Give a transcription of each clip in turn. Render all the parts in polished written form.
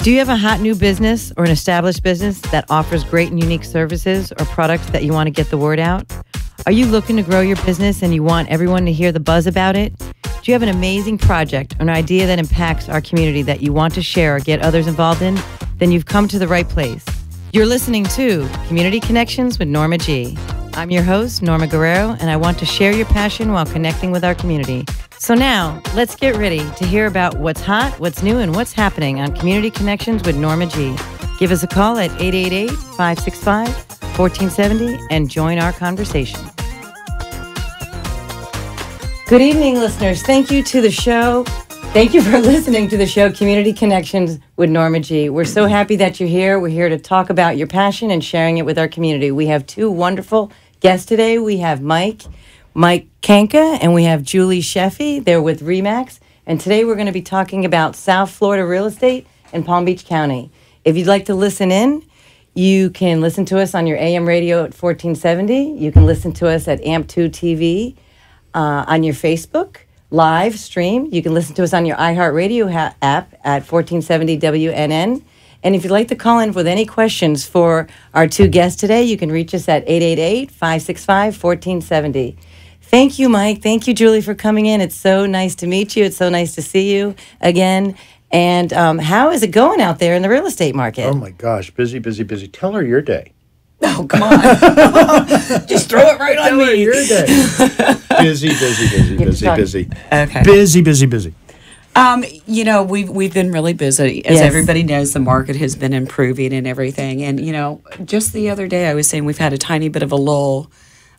Do you have a hot new business or an established business that offers great and unique services or products that you want to get the word out? Are you looking to grow your business and you want everyone to hear the buzz about it? Do you have an amazing project or an idea that impacts our community that you want to share or get others involved in? Then you've come to the right place. You're listening to Community Connections with Norma G. I'm your host, Norma Guerrero, and I want to share your passion while connecting with our community. So now, let's get ready to hear about what's hot, what's new, and what's happening on Community Connections with Norma G. Give us a call at 888-565-1470 and join our conversation. Good evening, listeners. Thank you to the show. Thank you for listening to the show, Community Connections with Norma G. We're so happy that you're here. We're here to talk about your passion and sharing it with our community. We have two wonderful guests today. We have Mike Kanka, and we have Julie Sheffy. They're with RE/MAX, and today we're going to be talking about South Florida real estate in Palm Beach County. If you'd like to listen in, you can listen to us on your AM radio at 1470. You can listen to us at AMP2 TV on your Facebook live stream. You can listen to us on your iHeartRadio app at 1470 WNN. And if you'd like to call in with any questions for our two guests today, you can reach us at 888-565-1470. Thank you, Mike. Thank you, Julie, for coming in. It's so nice to meet you. It's so nice to see you again. And how is it going out there in the real estate market? Oh, my gosh. Busy, busy, busy. Tell her your day. Oh, come on. Just throw it right on me. Tell her your day. Busy, busy, busy, busy, busy. Okay. Busy, busy, busy. You know, we've been really busy. As everybody knows, the market has been improving and everything. And, you know, just the other day I was saying we've had a tiny bit of a lull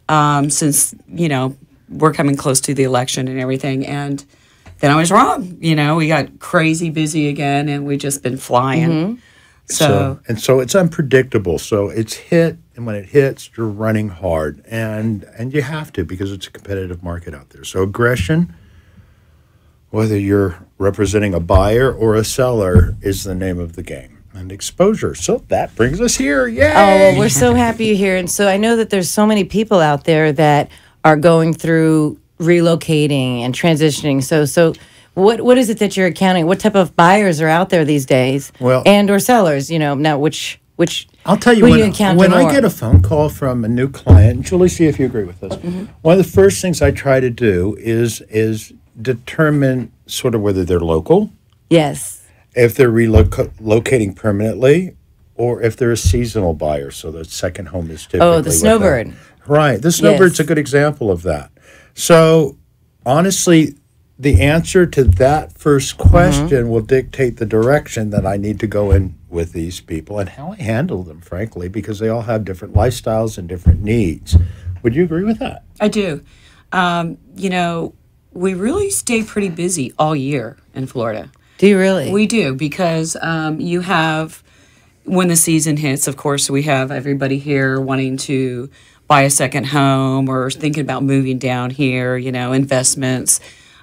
since, you know, we're coming close to the election and everything. And then I was wrong. You know, we got crazy busy again and we've just been flying. Mm-hmm. So it's unpredictable. So it's hit, and when it hits, you're running hard. And you have to, because it's a competitive market out there. So aggression, whether you're representing a buyer or a seller, is the name of the game. And exposure. So that brings us here. Yay! Oh, well, we're so happy you're here. And so I know that there's so many people out there that are going through relocating and transitioning. So what is it that you're accounting? What type of buyers are out there these days? Well, and or sellers, you know, now which I'll tell you, when I get a phone call from a new client, and Julie, see if you agree with this. Mm-hmm. One of the first things I try to do is determine sort of whether they're local. Yes. If they're relocating permanently, or if they're a seasonal buyer, so the second home is typically. Oh, the snowbird. Right. The snowbird's a good example of that. So, honestly, the answer to that first question will dictate the direction that I need to go in with these people and how I handle them, frankly, because they all have different lifestyles and different needs. Would you agree with that? I do. You know, we really stay pretty busy all year in Florida. Do you really? We do, because you have, when the season hits, of course, we have everybody here wanting to buy a second home or thinking about moving down here, you know, investments.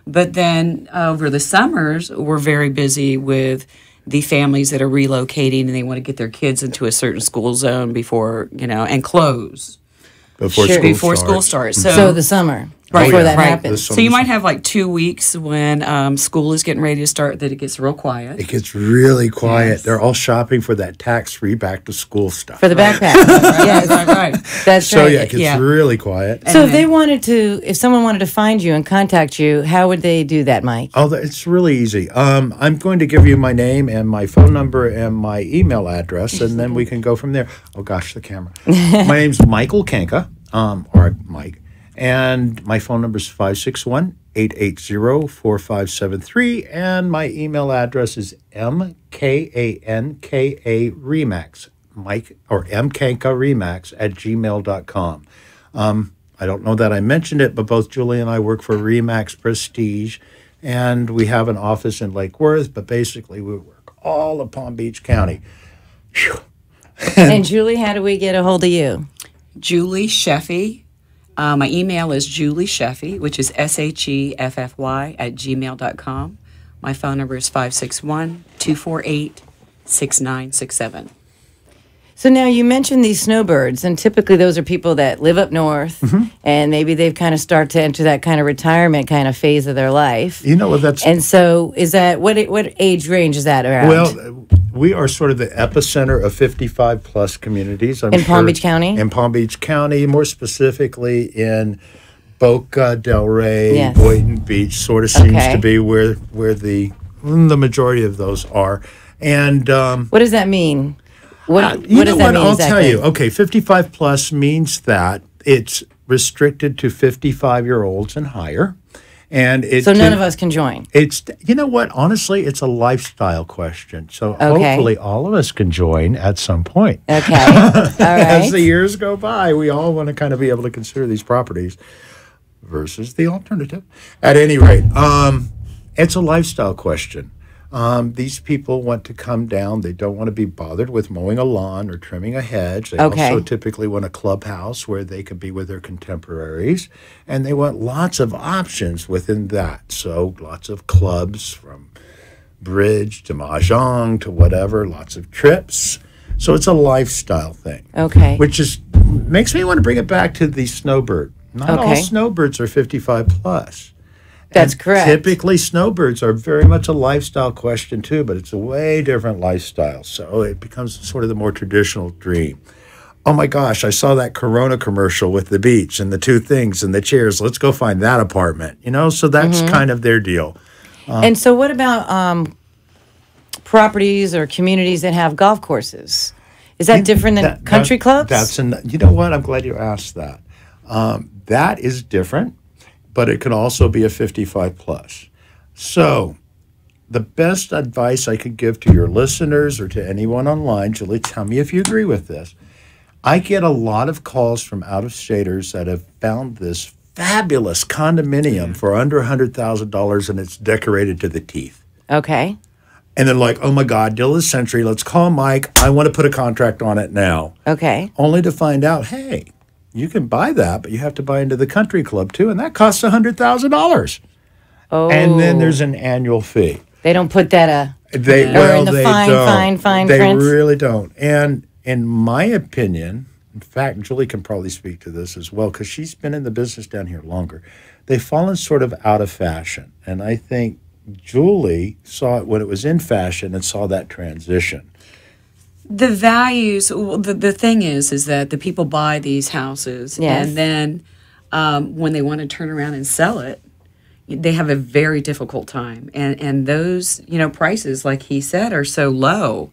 But then over the summers, we're very busy with the families that are relocating and they want to get their kids into a certain school zone before, you know, and close. Before school starts. So the summer. Right, before that happens. So you might have like 2 weeks when school is getting ready to start that it gets real quiet. It gets really quiet. Yes. They're all shopping for that tax-free back-to-school stuff. For the backpack. Yes, right. That's so, right. yeah, it gets really quiet. So if someone wanted to find you and contact you, how would they do that, Mike? Oh, it's really easy. I'm going to give you my name and my phone number and my email address, and then we can go from there. Oh, gosh, the camera. My name's Michael Kanka, or Mike. And my phone number is 561-880-4573. And my email address is mkanka remax, Mike, or mkanka remax @gmail.com. I don't know that I mentioned it, but both Julie and I work for RE/MAX Prestige. And we have an office in Lake Worth, but basically we work all of Palm Beach County. Whew. And Julie, how do we get a hold of you? Julie Sheffy. My email is Julie Sheffy, which is SHEFFY @gmail.com. My phone number is 561-248-6967. So now you mentioned these snowbirds, and typically those are people that live up north, and maybe they've kind of start to enter that kind of retirement kind of phase of their life. You know what that's... And so is that, what age range is that around? Well, we are sort of the epicenter of 55 plus communities. I'm In Palm Beach County? In Palm Beach County, more specifically in Boca del Rey, Yes. Boynton Beach, sort of seems Okay. to be where the majority of those are. And What does that mean? What you does know that what? mean I'll exactly? tell you. Okay, 55 plus means that it's restricted to 55-year-olds and higher. And So none of us can join. It's, you know what? Honestly, it's a lifestyle question. So Okay. hopefully all of us can join at some point. Okay. All As right. the years go by, we all want to kind of be able to consider these properties versus the alternative. At any rate, it's a lifestyle question. These people want to come down. They don't want to be bothered with mowing a lawn or trimming a hedge. They Okay. also typically want a clubhouse where they can be with their contemporaries. And they want lots of options within that. So lots of clubs from bridge to mahjong to whatever, lots of trips. So it's a lifestyle thing. Okay. Which is makes me want to bring it back to the snowbird. Not all Okay. snowbirds are 55 plus. That's And correct. Typically, snowbirds are very much a lifestyle question too, but it's a way different lifestyle. So it becomes sort of the more traditional dream. Oh my gosh, I saw that Corona commercial with the beach and the two things and the chairs. Let's go find that apartment. You know, so that's kind of their deal. And so what about properties or communities that have golf courses? Is that different than country clubs? You know what? I'm glad you asked that. That is different, but it can also be a 55 plus. So the best advice I could give to your listeners or to anyone online, Julie, tell me if you agree with this. I get a lot of calls from out-of-staters that have found this fabulous condominium for under $100,000 and it's decorated to the teeth. Okay. And they're like, oh my God, deal of the century. Let's call Mike. I want to put a contract on it now. Okay. Only to find out, hey, you can buy that, but you have to buy into the country club too, and that costs $100,000. Oh. And then there's an annual fee. They don't put that They Or well, in the they fine, don't. fine They print? really don't. And in my opinion, in fact, Julie can probably speak to this as well because she's been in the business down here longer. They've fallen sort of out of fashion, and I think Julie saw it when it was in fashion and saw that transition. The values, well, the thing is that the people buy these houses, Yes. and then when they want to turn around and sell it, they have a very difficult time. And those, prices, like he said, are so low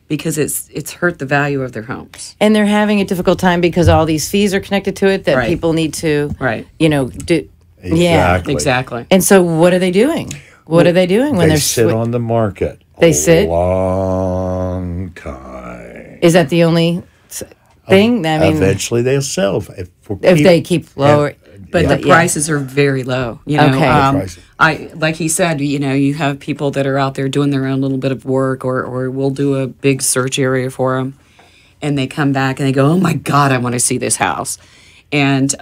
because it's hurt the value of their homes. and they're having a difficult time because all these fees are connected to it that Right. people need to, Right. do. Yeah. Exactly. Exactly. And so what are they doing? What are they doing when They they're sit on the market. They a sit? long time. Is that the only thing? I mean, Eventually they'll sell if they keep lower. But the Yeah. prices are very low. Okay. The prices. I like he said, you have people that are out there doing their own little bit of work, or we'll do a big search area for them, and they come back and they go, "Oh my God, I want to see this house," and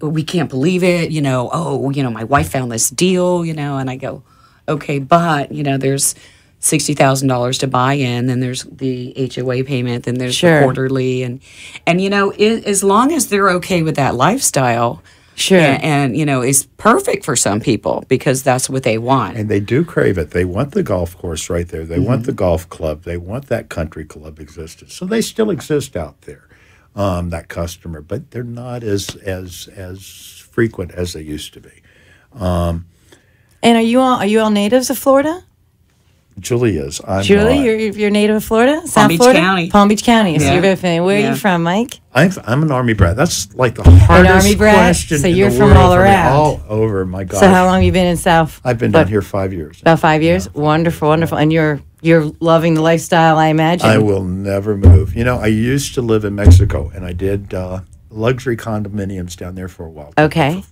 we can't believe it. My wife found this deal. And I go, okay, but there's $60,000 to buy in, then there's the HOA payment, then there's Sure. the quarterly, and as long as they're okay with that lifestyle, Sure. and it's perfect for some people because that's what they want. And they do crave it. They want the golf course right there. They want the golf club. They want that country club existence. So they still exist out there, that customer, but they're not as frequent as they used to be. And are you all natives of Florida? Julie is. I'm Julie, not. you're native of Florida? South Beach Florida? County. Palm Beach County. So Yeah. you're very familiar. Where are Yeah. you from, Mike? I'm an Army brat. That's like the hardest Army brat? question So in you're the from world all for me. around. All over, my gosh. So how long have you been in South? I've been down here 5 years. About 5 years? Wonderful, wonderful. And you're loving the lifestyle, I imagine. I will never move. I used to live in Mexico, and I did luxury condominiums down there for a while. Okay.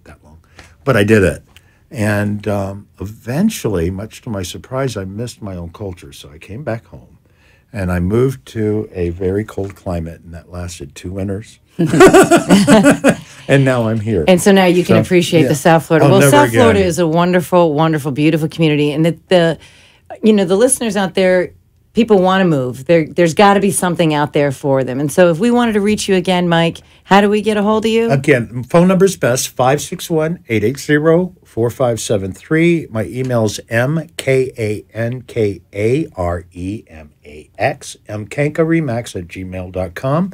That long. But I did it. And eventually, much to my surprise, I missed my own culture. So I came back home, and I moved to a very cold climate, and that lasted 2 winters. And now I'm here. And so now you can So, appreciate yeah. the South Florida. Oh, Well, never South again. Florida is a wonderful, wonderful, beautiful community. And the listeners out there, people want to move. There's got to be something out there for them. And so if we wanted to reach you again, Mike, how do we get a hold of you? Again, phone number's best, 561-880-4573. My email is mkankaremax, mkankaremax@gmail.com.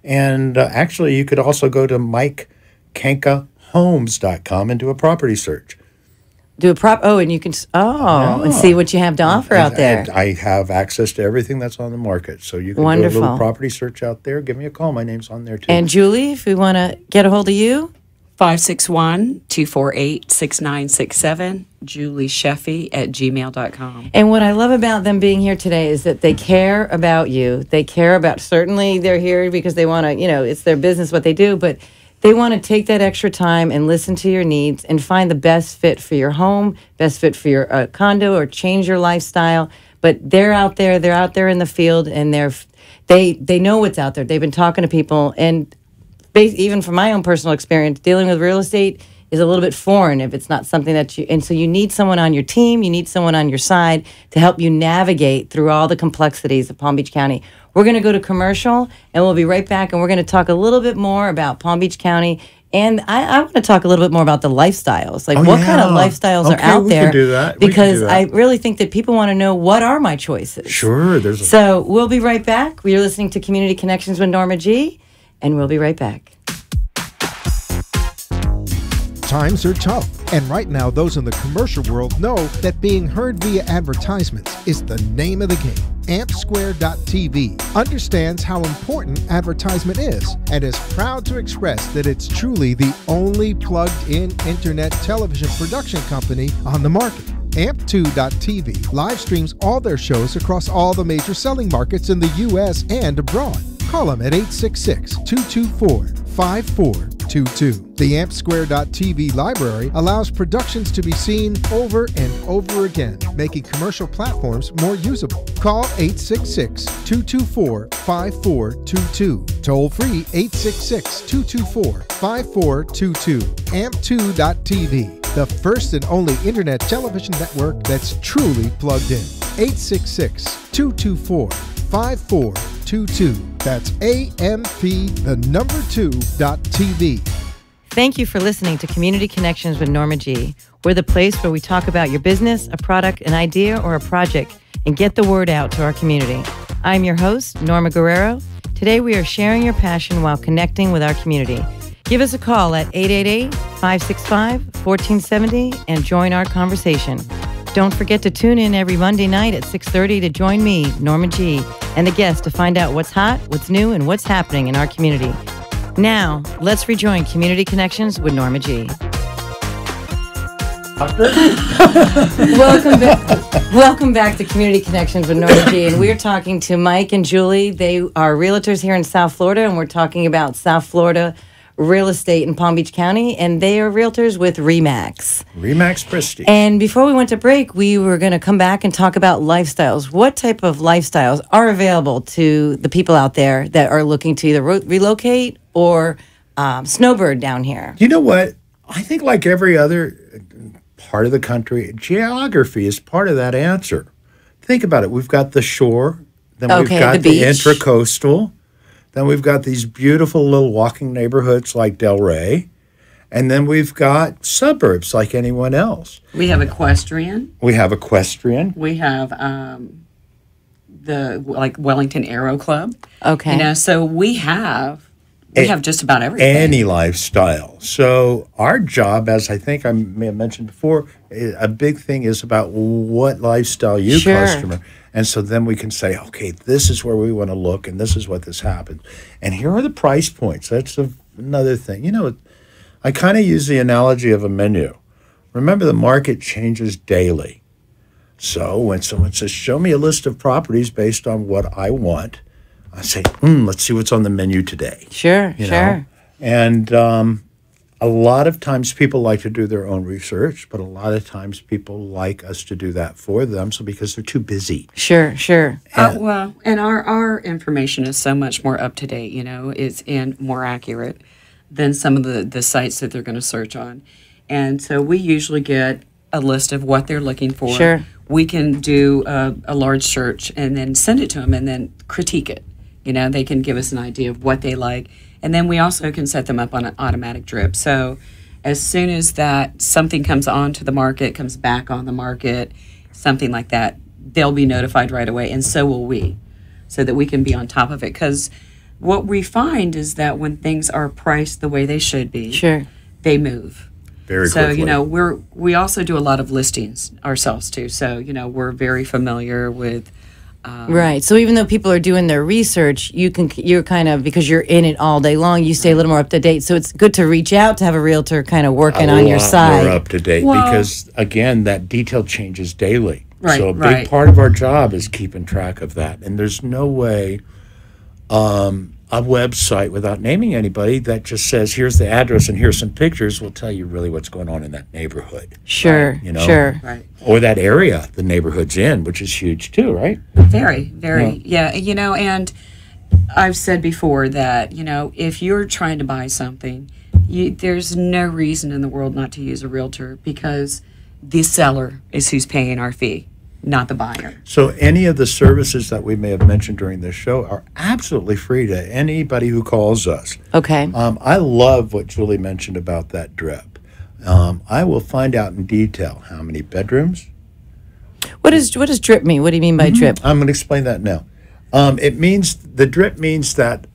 And actually, you could also go to mikekankahomes.com and do a property search. Do and you can and see what you have to offer out there. And I have access to everything that's on the market, so you can do a Wonderful. little property search out there. Give me a call. My name's on there too. And Julie, if we want to get a hold of you, 561-248-6967, juliesheffy@gmail.com. and what I love about them being here today is that they care about you. They care about, certainly they're here because they want to, it's their business, what they do, but they want to take that extra time and listen to your needs and find the best fit for your home, best fit for your condo, or change your lifestyle. But they're out there in the field, and they know what's out there. They've been talking to people, and even from my own personal experience, dealing with real estate is a little bit foreign if it's not something that and so you need someone on your team, you need someone on your side to help you navigate through all the complexities of Palm Beach County. We're going to go to commercial, and we'll be right back, and we're going to talk a little bit more about Palm Beach County, and I want to talk a little bit more about the lifestyles, like what kind of lifestyles are out there. We can do that. Because I really think that people want to know, what are my choices? Sure. So we'll be right back. You're listening to Community Connections with Norma G., and we'll be right back. Times are tough, and right now those in the commercial world know that being heard via advertisements is the name of the game. AmpSquare.tv understands how important advertisement is and is proud to express that it's truly the only plugged-in internet television production company on the market. Amp2.tv live streams all their shows across all the major selling markets in the U.S. and abroad. Call them at 866-224-5422. The AmpSquare.tv library allows productions to be seen over and over again, making commercial platforms more usable. Call 866-224-5422. Toll free 866-224-5422. Amp2.tv, the first and only internet television network that's truly plugged in. 866-224-5422. That's AMP2.TV. Thank you for listening to Community Connections with Norma G. We're the place where we talk about your business, a product, an idea, or a project, and get the word out to our community. I'm your host, Norma Guerrero. Today we are sharing your passion while connecting with our community. Give us a call at 888-565-1470 and join our conversation. Don't forget to tune in every Monday night at 6:30 to join me, Norma G., and the guests to find out what's hot, what's new, and what's happening in our community. Now, let's rejoin Community Connections with Norma G. Welcome back to Community Connections with Norma G. And we're talking to Mike and Julie. They are realtors here in South Florida, and we're talking about South Florida real estate in Palm Beach County, and they are realtors with RE/MAX. RE/MAX Prestige. And before we went to break, we were going to come back and talk about lifestyles. What type of lifestyles are available to the people out there that are looking to either relocate or snowbird down here? You know what? I think like every other part of the country, geography is part of that answer. Think about it. We've got the shore, then we've got the intracoastal, then we've got these beautiful little walking neighborhoods like Delray, and then we've got suburbs like anyone else. We have equestrian. We have equestrian. We have the Wellington Aero Club. Okay. So we have just about everything. Any lifestyle. So our job, as I think I may have mentioned before, a big thing is about what lifestyle you customer. And so then we can say, okay, this is where we want to look, and this is what this happens. And here are the price points. That's another thing. You know, I kind of use the analogy of a menu. Remember, the market changes daily. So when someone says, show me a list of properties based on what I want, I say, let's see what's on the menu today. Sure. And a lot of times people like to do their own research, but a lot of times people like us to do that for them, so because they're too busy. Sure. And our information is so much more up to date, and more accurate than some of the sites that they're going to search on. And so we usually get a list of what they're looking for. Sure. we can do a large search and then send it to them and then critique it. You know, they can give us an idea of what they like. And then we also can set them up on an automatic drip. So as soon as that something comes onto the market, comes back on the market, something like that, they'll be notified right away, and so will we, so that we can be on top of it. Because what we find is that when things are priced the way they should be, Sure. they move. Very So, quickly. you know, we also do a lot of listings ourselves too. So, you know, we're very familiar with Right. So even though people are doing their research, you're kind of, because you're in it all day long, you stay a little more up to date. So it's good to reach out to have a realtor kind of working on your lot side. more up to date, Well- because again, that detail changes daily. Right, so a big right. part of our job is keeping track of that. And there's no way a website, without naming anybody, that just says here's the address and here's some pictures will tell you really what's going on in that neighborhood. Sure. You know? Sure. right. Or that area the neighborhood's in, which is huge too, right? Very, very, yeah. You know, and I've said before that, you know, if you're trying to buy something, there's no reason in the world not to use a realtor, because the seller is who's paying our fee, not the buyer. So any of the services that we may have mentioned during this show are absolutely free to anybody who calls us. Okay. I love what Julie mentioned about that drip. I will find out in detail how many bedrooms. What does drip mean? What do you mean by drip? I'm going to explain that now. The drip means that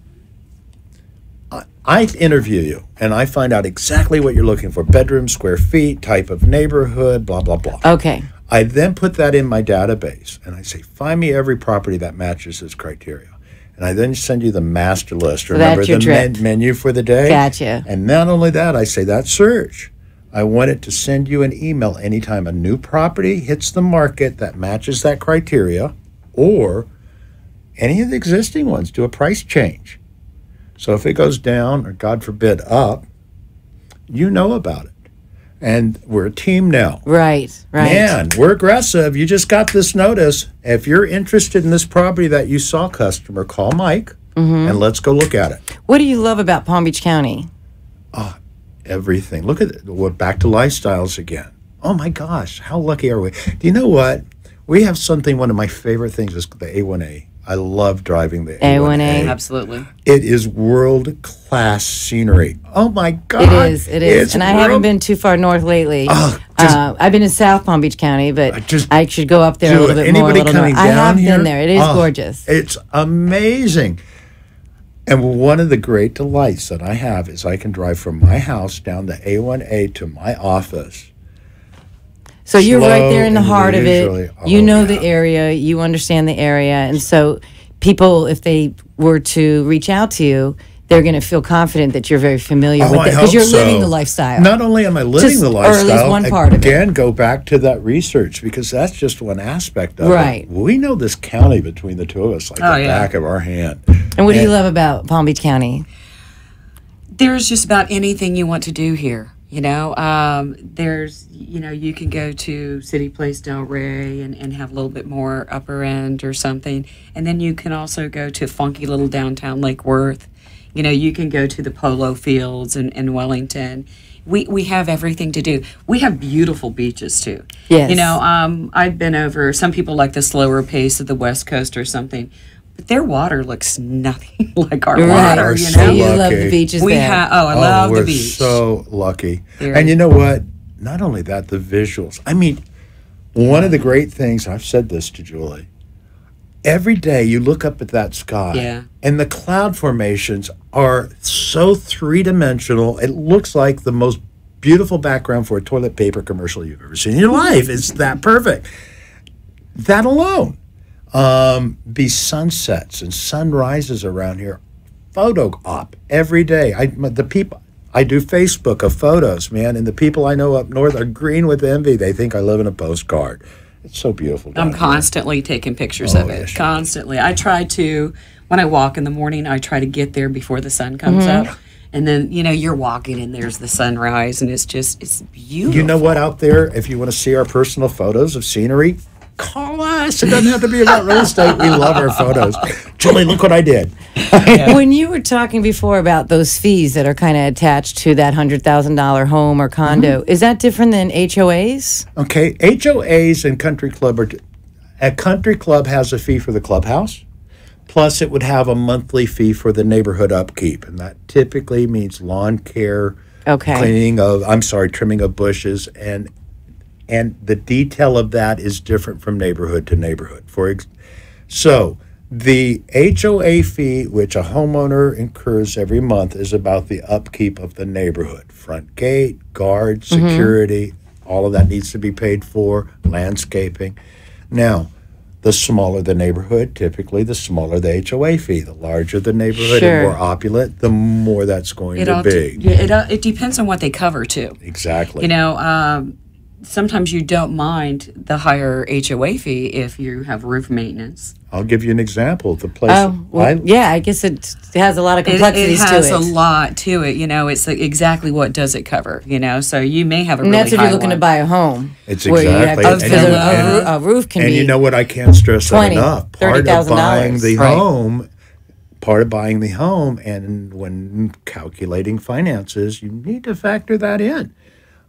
I interview you and I find out exactly what you're looking for: bedroom, square feet, type of neighborhood, blah, blah, blah. Okay. I then put that in my database and I say, find me every property that matches this criteria. And I then send you the master list. Remember that's your the drip. menu for the day? Gotcha. And not only that, I say that search. I want it to send you an email anytime a new property hits the market that matches that criteria, or any of the existing ones do a price change. So if it goes down, or God forbid up, you know about it. And we're a team now. Right. Right. Man, we're aggressive. You just got this notice. If you're interested in this property that you saw, customer, call Mike and let's go look at it. What do you love about Palm Beach County? Everything. Look at it. We're back to lifestyles again. Oh my gosh, how lucky are we? Do you know what? We have something, one of my favorite things is the A1A. I love driving the A1A. Absolutely. It is world-class scenery. Oh my God. It is. It's And I haven't been too far north lately. just- I've been in South Palm Beach County, but just I should go up there a do little it. bit more. A Anybody little coming north. I have down here? been there. It is Oh, gorgeous. It's amazing. And one of the great delights that I have is I can drive from my house down the A1A to my office. So you're right slow there in the and heart of leisurely. it. You Oh, know yeah. the area. You understand the area. And so people, if they were to reach out to you, they're going to feel confident that you're very familiar with I it, because hope you're so. living the lifestyle. Not only am I living Just- the or lifestyle, at least one part of it. again, go back to that research, because that's just one aspect of Right. it. We know this county between the two of us like Oh, the yeah. back of our hand. And what do you love about Palm Beach County? There's just about anything you want to do here. You know, there's, you know, you can go to City Place Del Rey and have a little bit more upper end or something. And then you can also go to funky little downtown Lake Worth. You know, you can go to the polo fields in Wellington. We have everything to do. We have beautiful beaches too. Yes. You know, I've been over, some people like the slower pace of the West Coast or something. But their water looks nothing like our Right. water, We're you so know? You love lucky. the beaches We there. have, I love the we're beach. so lucky. Very. And you know what? Not only that, the visuals. I mean, one of the great things, I've said this to Julie, every day you look up at that sky, Yeah. and the cloud formations are so three-dimensional. It looks like the most beautiful background for a toilet paper commercial you've ever seen in your life. It's that perfect. That alone. Be sunsets and sunrises around here. Photo op every day. I do Facebook of photos, man, and the people I know up north are green with envy. They think I live in a postcard. It's so beautiful. down I'm here. constantly taking pictures of it. yes, you are. Constantly. I try to, when I walk in the morning, I try to get there before the sun comes up. And then, you know, you're walking and there's the sunrise and it's beautiful. You know what, out there, if you want to see our personal photos of scenery, call us. It doesn't have to be about real estate. We love our photos. Julie, look what I did. When you were talking before about those fees that are kind of attached to that $100,000 home or condo, is that different than HOAs? Okay, HOAs and country club a country club has a fee for the clubhouse. Plus, it would have a monthly fee for the neighborhood upkeep, and that typically means lawn care, trimming of bushes, and the detail of that is different from neighborhood to neighborhood. So the HOA fee, which a homeowner incurs every month, is about the upkeep of the neighborhood: front gate, guard, security. All of that needs to be paid for. Landscaping. Now, the smaller the neighborhood, typically the smaller the HOA fee. The larger the neighborhood and more opulent, the more that's going to be. It depends on what they cover, too. Exactly. Sometimes you don't mind the higher HOA fee if you have roof maintenance. I'll give you an example. The place. I guess it has a lot of complexities to it. It has a lot to it. It's exactly what does it cover. So you may have a really high one. And that's if you're looking to buy a home. It's exactly. A roof can be. And you know what? I can't stress that enough. $30,000. Part of buying the home, and when calculating finances, you need to factor that in.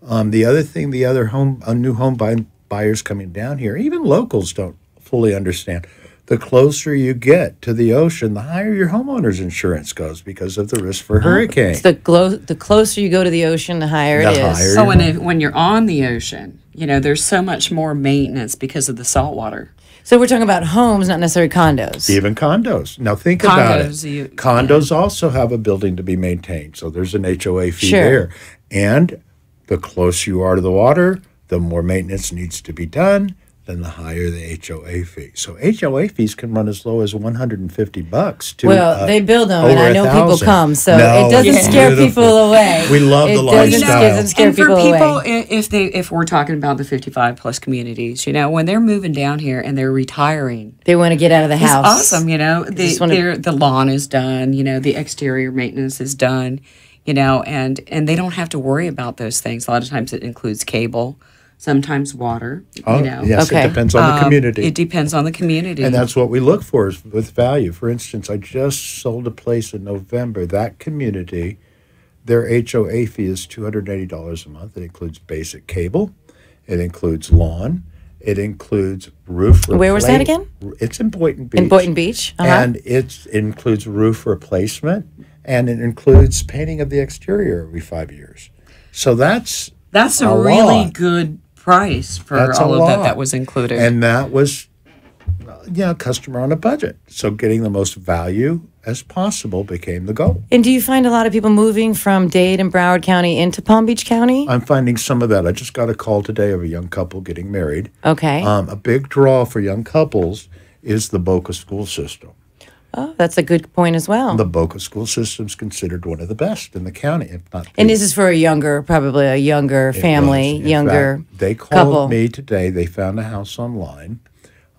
The other thing, new home buyers coming down here, even locals don't fully understand. The closer you get to the ocean, the higher your homeowner's insurance goes because of the risk for hurricane. The closer you go to the ocean, the higher it is. So when you're on the ocean, there's so much more maintenance because of the salt water. So we're talking about homes, not necessarily condos. Even condos. Now think about it. Condos also have a building to be maintained, so there's an HOA fee there. And the closer you are to the water, the more maintenance needs to be done, then the higher the HOA fee. So HOA fees can run as low as $150 to they build them, and I know people come, so No, it doesn't scare people away. We love the lifestyle. It doesn't scare people away. If we're talking about the 55 plus communities, when they're moving down here and they're retiring, they want to get out of the house. It's awesome, the lawn is done, the exterior maintenance is done. And they don't have to worry about those things. A lot of times it includes cable, sometimes water. Yes, it depends on the community. It depends on the community. And that's what we look for is with value. For instance, I just sold a place in November. That community, their HOA fee is $280 a month. It includes basic cable. It includes lawn. It includes roof replacement. Where was that again? It's in Boynton Beach. In Boynton Beach. And it includes roof replacement. And it includes painting of the exterior every 5 years. So that's a really good price for all of that was included. And that was, customer on a budget. So getting the most value as possible became the goal. And do you find a lot of people moving from Dade and Broward County into Palm Beach County? I'm finding some of that. I just got a call today of a young couple getting married. Okay. A big draw for young couples is the Boca school system. Oh, that's a good point as well. The Boca school system is considered one of the best in the county, if not. And this is for probably a younger family, younger they called couple. Me today. They found a house online.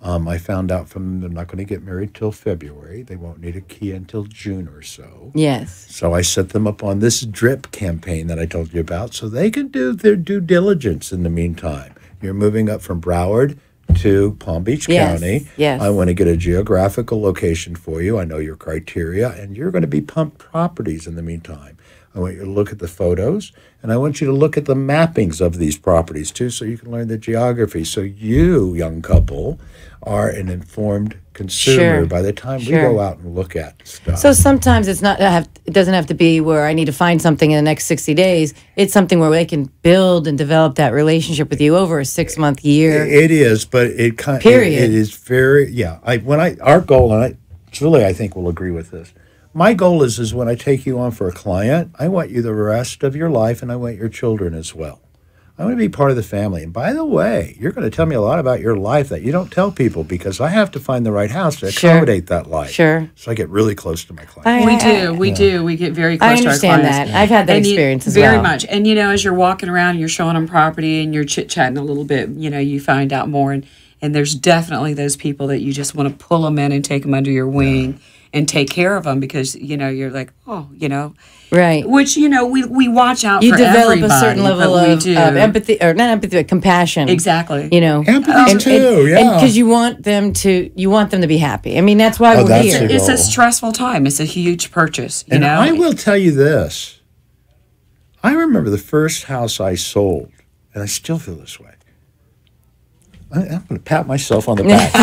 I found out from them they're not going to get married till February. They won't need a key until June or so. Yes. So I set them up on this drip campaign that I told you about so they can do their due diligence in the meantime. You're moving up from Broward to Palm Beach County. Yes. I want to get a geographical location for you. I know your criteria, and you're going to be pumped properties in the meantime. I want you to look at the photos, and I want you to look at the mappings of these properties, too, so you can learn the geography. So you, young couple, are an informed consumer by the time we go out and look at stuff. So sometimes it doesn't have to be where I need to find something in the next 60 days. It's something where they can build and develop that relationship with you over a 6-month year. It is, but it is very our goal, and Julie I think will agree with this. My goal is when I take you on for a client, I want you the rest of your life, and I want your children as well. I want to be part of the family. And by the way, you're going to tell me a lot about your life that you don't tell people because I have to find the right house to accommodate that life. Sure. So I get really close to my clients. We do. We get very close to our clients. I understand that. I've had that experience as well. Very much. And, as you're walking around, you're showing them property and you're chit-chatting a little bit, you find out more. And And there's definitely those people that you just want to pull them in and take them under your wing and take care of them because, you're like, oh, Right. Which, we watch out You for develop everybody. a certain level of empathy, or not empathy, but compassion. Exactly. Empathy too, yeah. And because you want them to be happy. I mean, that's why we're that's here. the It's a goal. stressful time. It's a huge purchase, And I will tell you this. I remember the first house I sold, and I still feel this way. I'm going to pat myself on the back.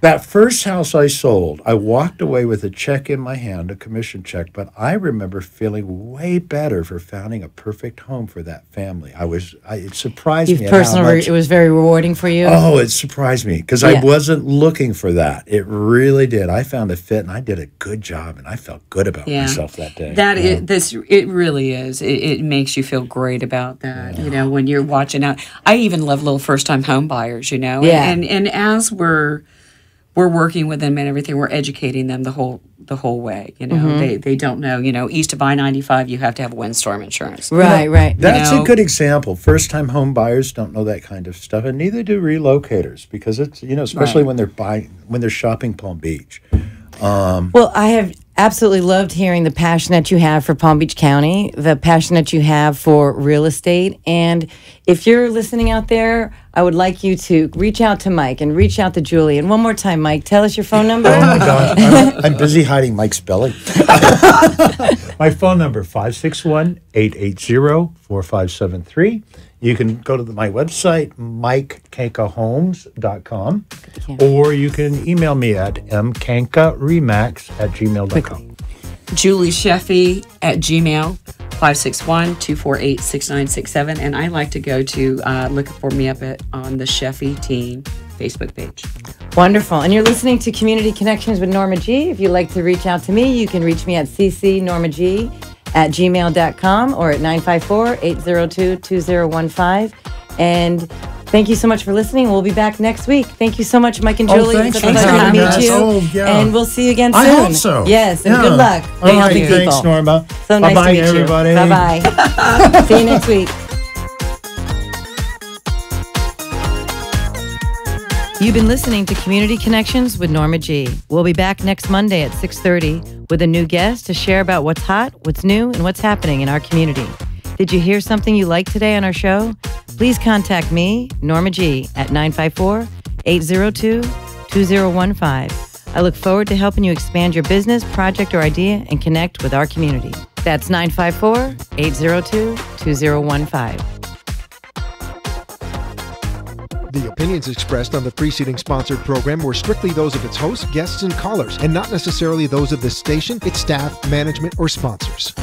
That first house I sold, I walked away with a check in my hand, a commission check, but I remember feeling way better for finding a perfect home for that family. It surprised me at how much. It was very rewarding for you. Oh, it surprised me because I wasn't looking for that. It really did. I found a fit, and I did a good job, and I felt good about myself that day. It really is. It makes you feel great about that. When you're watching out. I even love little first time home buyers. Yeah. And as we're working with them and everything, we're educating them the whole way. They don't know. East of I-95, you have to have windstorm insurance. Right. That's a good example. First-time home buyers don't know that kind of stuff, and neither do relocators because it's especially when they're shopping Palm Beach. Well, I have absolutely loved hearing the passion that you have for Palm Beach County, the passion that you have for real estate. And if you're listening out there, I would like you to reach out to Mike and reach out to Julie. And one more time, Mike, tell us your phone number. Oh, my God. I'm busy hiding Mike's belly. My phone number, 561-880-4573. You can go to my website, mikekankahomes.com, or you can email me at mkankaremax@gmail.com. Julie Sheffy at Gmail, 561-248-6967. And I like to go to look for me up on the Sheffy Team Facebook page. Wonderful. And you're listening to Community Connections with Norma G. If you'd like to reach out to me, you can reach me at ccnormag@gmail.com or at 954-802-2015. And thank you so much for listening. We'll be back next week. Thank you so much, Mike and Julie. Thanks It's a for pleasure to having meet us. you. Oh, yeah. And we'll see you again soon. I hope so. Yes, and Yeah. good luck. All right, Thank you, thanks, people. Norma. So nice Bye-bye, to meet everybody. you. Bye-bye. See you next week. You've been listening to Community Connections with Norma G. We'll be back next Monday at 6:30 with a new guest to share about what's hot, what's new, and what's happening in our community. Did you hear something you liked today on our show? Please contact me, Norma G, at 954-802-2015. I look forward to helping you expand your business, project, or idea and connect with our community. That's 954-802-2015. The opinions expressed on the preceding sponsored program were strictly those of its hosts, guests, and callers, and not necessarily those of this station, its staff, management, or sponsors.